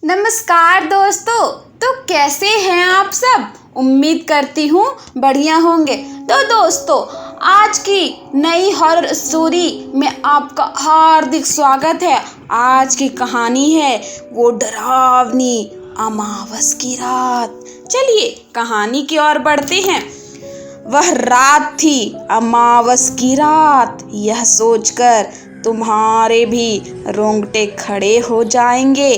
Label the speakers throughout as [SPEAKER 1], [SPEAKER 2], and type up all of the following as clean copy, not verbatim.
[SPEAKER 1] नमस्कार दोस्तों। तो कैसे हैं आप सब? उम्मीद करती हूँ बढ़िया होंगे। तो दोस्तों, आज की नई हॉरर स्टोरी में आपका हार्दिक स्वागत है। आज की कहानी है वो डरावनी अमावस की रात। चलिए कहानी की ओर बढ़ते हैं। वह रात थी अमावस की रात। यह सोचकर तुम्हारे भी रोंगटे खड़े हो जाएंगे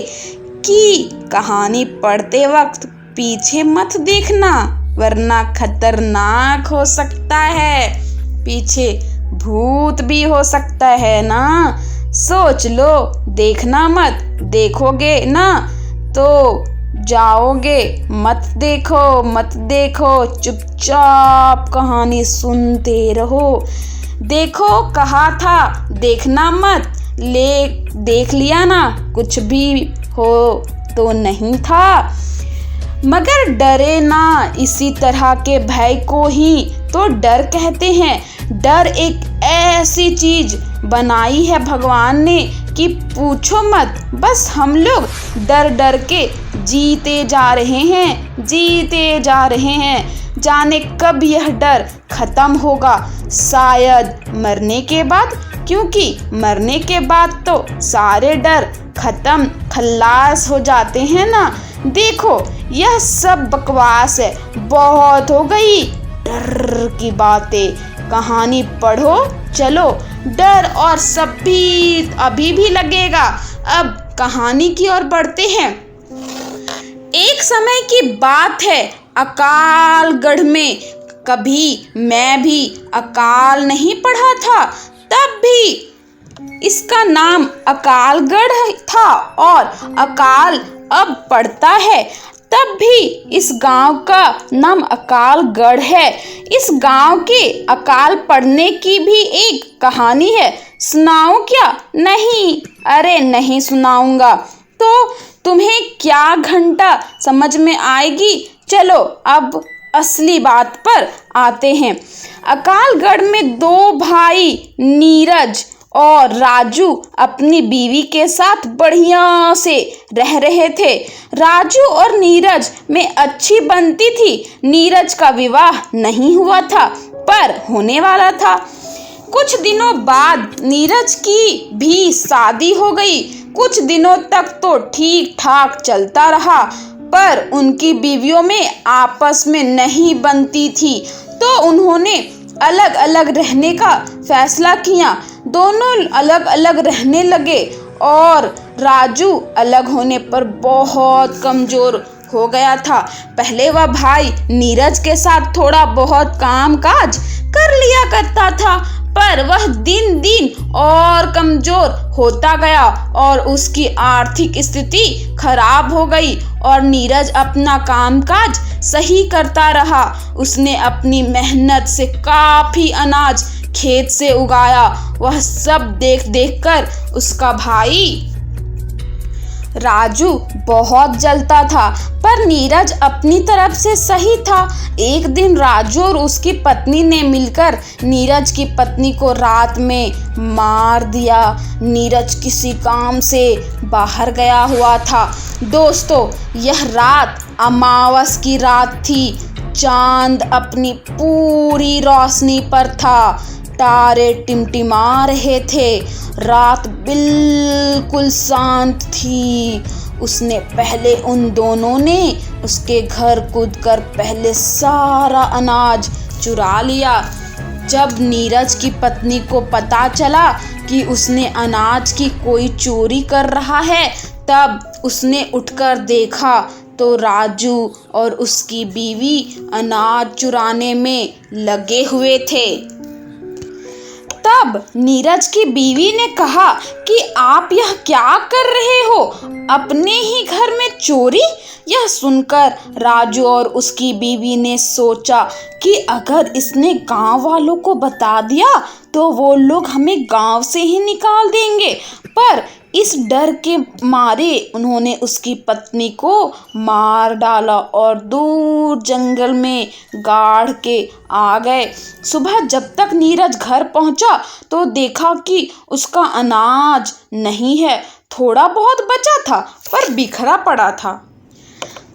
[SPEAKER 1] कि कहानी पढ़ते वक्त पीछे मत देखना, वरना खतरनाक हो सकता है। पीछे भूत भी हो सकता है ना। सोच लो, देखना मत। देखोगे ना तो जाओगे। मत देखो, चुपचाप कहानी सुनते रहो। देखो कहा था, देखना मत। देख लिया ना, कुछ भी हो तो नहीं था। मगर डरे ना, इसी तरह के भय को ही तो डर कहते हैं। डर एक ऐसी चीज बनाई है भगवान ने कि पूछो मत। बस हम लोग डर डर के जीते जा रहे हैं। जाने कब यह डर खत्म होगा। शायद मरने के बाद, क्योंकि मरने के बाद तो सारे डर खत्म खल्लास हो जाते हैं ना। देखो, यह सब बकवास है। बहुत हो गई डर की बातें। कहानी पढ़ो चलो। डर और सब भी अभी भी लगेगा। अब कहानी की ओर बढ़ते हैं। एक समय की बात है, अकालगढ़ में। कभी मैं भी अकाल नहीं पढ़ा था, तब भी इसका नाम अकालगढ़ था, और अकाल अब पड़ता है तब भी इस गांव का नाम अकालगढ़ है। इस गांव के अकाल पड़ने की भी एक कहानी है। सुनाऊं क्या? नहीं, अरे नहीं सुनाऊंगा तो तुम्हें क्या घंटा समझ में आएगी। चलो अब असली बात पर आते हैं। अकालगढ़ में दो भाई नीरज और राजू अपनी बीवी के साथ बढ़िया से रह रहे थे। राजू और नीरज में अच्छी बनती थी। नीरज का विवाह नहीं हुआ था, पर होने वाला था। कुछ दिनों बाद नीरज की भी शादी हो गई। कुछ दिनों तक तो ठीक ठाक चलता रहा, पर उनकी बीवियों में आपस में नहीं बनती थी, तो उन्होंने अलग अलग रहने का फैसला किया। दोनों अलग अलग रहने लगे, और राजू अलग होने पर बहुत कमजोर हो गया था। पहले वह भाई नीरज के साथ थोड़ा बहुत काम काज कर लिया करता था, पर वह दिन दिन और कमजोर होता गया और उसकी आर्थिक स्थिति खराब हो गई। और नीरज अपना कामकाज सही करता रहा। उसने अपनी मेहनत से काफी अनाज खेत से उगाया। वह सब देख देख कर उसका भाई राजू बहुत जलता था, पर नीरज अपनी तरफ से सही था। एक दिन राजू और उसकी पत्नी ने मिलकर नीरज की पत्नी को रात में मार दिया। नीरज किसी काम से बाहर गया हुआ था। दोस्तों, यह रात अमावस की रात थी। चांद अपनी पूरी रोशनी पर था। तारे टिमटिमा रहे थे। रात बिल्कुल शांत थी। उसने पहले उन दोनों ने उसके घर कूदकर पहले सारा अनाज चुरा लिया। जब नीरज की पत्नी को पता चला कि उसने अनाज की कोई चोरी कर रहा है, तब उसने उठकर देखा तो राजू और उसकी बीवी अनाज चुराने में लगे हुए थे। तब नीरज की बीवी ने कहा कि आप यह क्या कर रहे हो? अपने ही घर में चोरी? यह सुनकर राजू और उसकी बीवी ने सोचा कि अगर इसने गांव वालों को बता दिया तो वो लोग हमें गांव से ही निकाल देंगे। पर इस डर के मारे उन्होंने उसकी पत्नी को मार डाला और दूर जंगल में गाड़ के आ गए। सुबह जब तक नीरज घर पहुंचा तो देखा कि उसका अनाज नहीं है। थोड़ा बहुत बचा था पर बिखरा पड़ा था।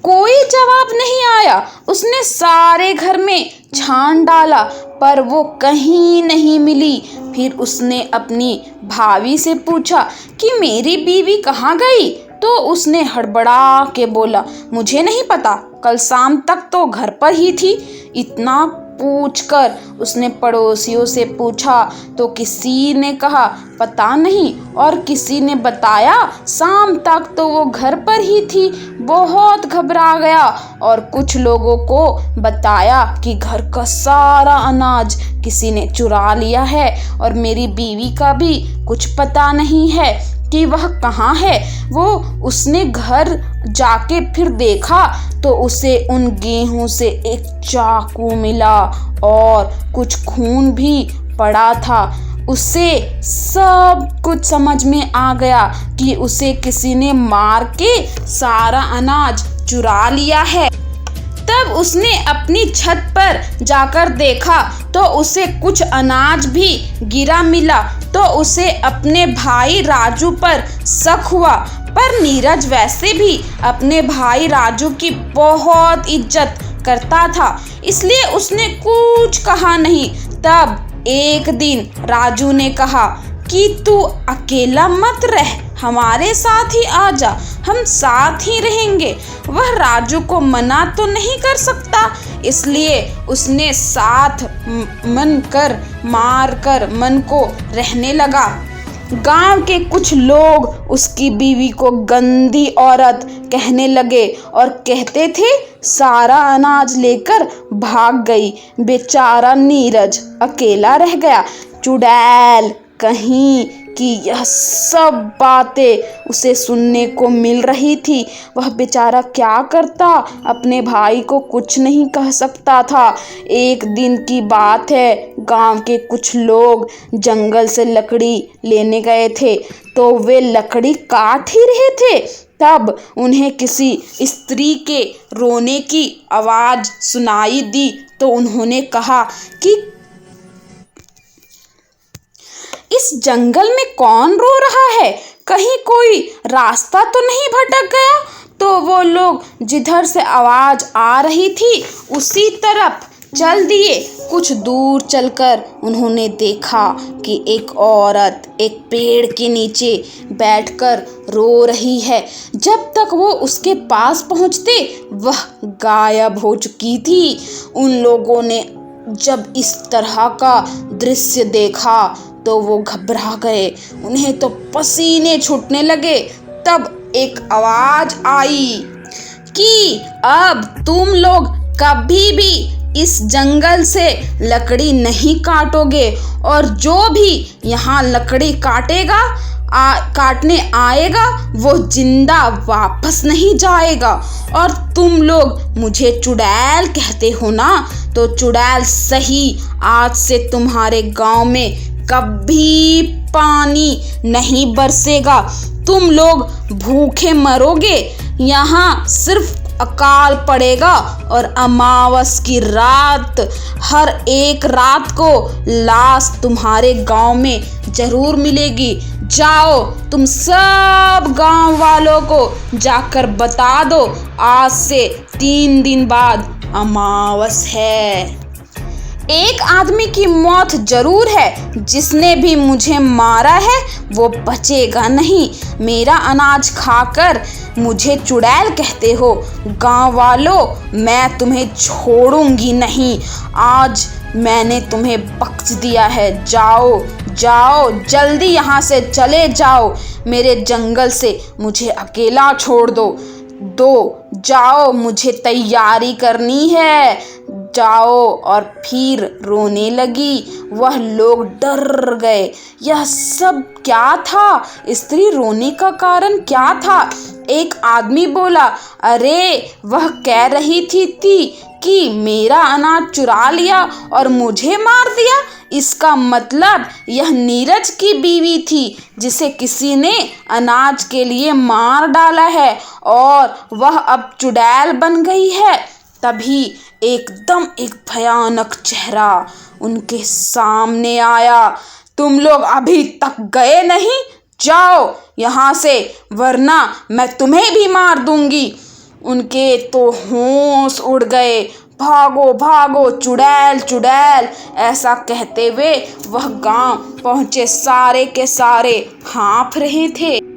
[SPEAKER 1] कोई जवाब नहीं आया। उसने सारे घर में छान डाला पर वो कहीं नहीं मिली। फिर उसने अपनी भाभी से पूछा कि मेरी बीवी कहाँ गई? तो उसने हड़बड़ा के बोला, मुझे नहीं पता, कल शाम तक तो घर पर ही थी। इतना पूछकर उसने पड़ोसियों से पूछा तो किसी ने कहा पता नहीं, और किसी ने बताया शाम तक तो वो घर पर ही थी। बहुत घबरा गया और कुछ लोगों को बताया कि घर का सारा अनाज किसी ने चुरा लिया है और मेरी बीवी का भी कुछ पता नहीं है कि वह कहाँ है। वो उसने घर जाके फिर देखा तो उसे उन गेहूं से एक चाकू मिला और कुछ खून भी पड़ा था। उसे सब कुछ समझ में आ गया कि उसे किसी ने मार के सारा अनाज चुरा लिया है। तब उसने अपनी छत पर जाकर देखा तो उसे कुछ अनाज भी गिरा मिला। तो उसे अपने भाई राजू पर शक हुआ, पर नीरज वैसे भी अपने भाई राजू की बहुत इज्जत करता था, इसलिए उसने कुछ कहा नहीं। तब एक दिन राजू ने कहा कि तू अकेला मत रह, हमारे साथ ही आ जा, हम साथ ही रहेंगे। वह राजू को मना तो नहीं कर सकता, इसलिए उसने साथ मार कर मन को रहने लगा। गांव के कुछ लोग उसकी बीवी को गंदी औरत कहने लगे और कहते थे सारा अनाज लेकर भाग गई। बेचारा नीरज अकेला रह गया। चुड़ैल कहीं कि यह सब बातें उसे सुनने को मिल रही थी। वह बेचारा क्या करता, अपने भाई को कुछ नहीं कह सकता था। एक दिन की बात है, गांव के कुछ लोग जंगल से लकड़ी लेने गए थे तो वे लकड़ी काट ही रहे थे। तब उन्हें किसी स्त्री के रोने की आवाज़ सुनाई दी तो उन्होंने कहा कि इस जंगल में कौन रो रहा है? कहीं कोई रास्ता तो नहीं भटक गया? तो वो लोग जिधर से आवाज़ आ रही थी उसी तरफ चल दिए। कुछ दूर चलकर उन्होंने देखा कि एक औरत एक पेड़ के नीचे बैठकर रो रही है। जब तक वो उसके पास पहुंचते वह गायब हो चुकी थी। उन लोगों ने जब इस तरह का दृश्य देखा तो वो घबरा गए, उन्हें तो पसीने छूटने लगे। तब एक आवाज़ आई कि अब तुम लोग कभी भी इस जंगल से लकड़ी नहीं काटोगे और जो भी यहाँ लकड़ी काटने आएगा वो जिंदा वापस नहीं जाएगा। और तुम लोग मुझे चुड़ैल कहते हो ना, तो चुड़ैल सही, आज से तुम्हारे गांव में कभी पानी नहीं बरसेगा, तुम लोग भूखे मरोगे। यहाँ सिर्फ अकाल पड़ेगा और अमावस की रात, हर एक रात को लाश तुम्हारे गांव में जरूर मिलेगी। जाओ तुम सब गांव वालों को जाकर बता दो, आज से 3 दिन बाद अमावस है। एक आदमी की मौत जरूर है, जिसने भी मुझे मारा है वो बचेगा नहीं। मेरा अनाज खाकर मुझे चुड़ैल कहते हो? गांव वालों, मैं तुम्हें छोड़ूंगी नहीं। आज मैंने तुम्हें बख्श दिया है। जाओ जाओ, जल्दी यहाँ से चले जाओ, मेरे जंगल से मुझे अकेला छोड़ दो। जाओ, मुझे तैयारी करनी है। जाओ। और फिर रोने लगी। वह लोग डर गए। यह सब क्या था? स्त्री रोने का कारण क्या था? एक आदमी बोला, अरे वह कह रही थी कि मेरा अनाज चुरा लिया और मुझे मार दिया। इसका मतलब यह नीरज की बीवी थी जिसे किसी ने अनाज के लिए मार डाला है और वह अब चुड़ैल बन गई है। तभी एकदम एक भयानक चेहरा उनके सामने आया। तुम लोग अभी तक गए नहीं? जाओ, यहाँ से, वरना मैं तुम्हें भी मार दूंगी। उनके तो होश उड़ गए। भागो भागो चुड़ैल चुड़ैल, ऐसा कहते हुए वह गांव पहुंचे। सारे के सारे हाँफ रहे थे।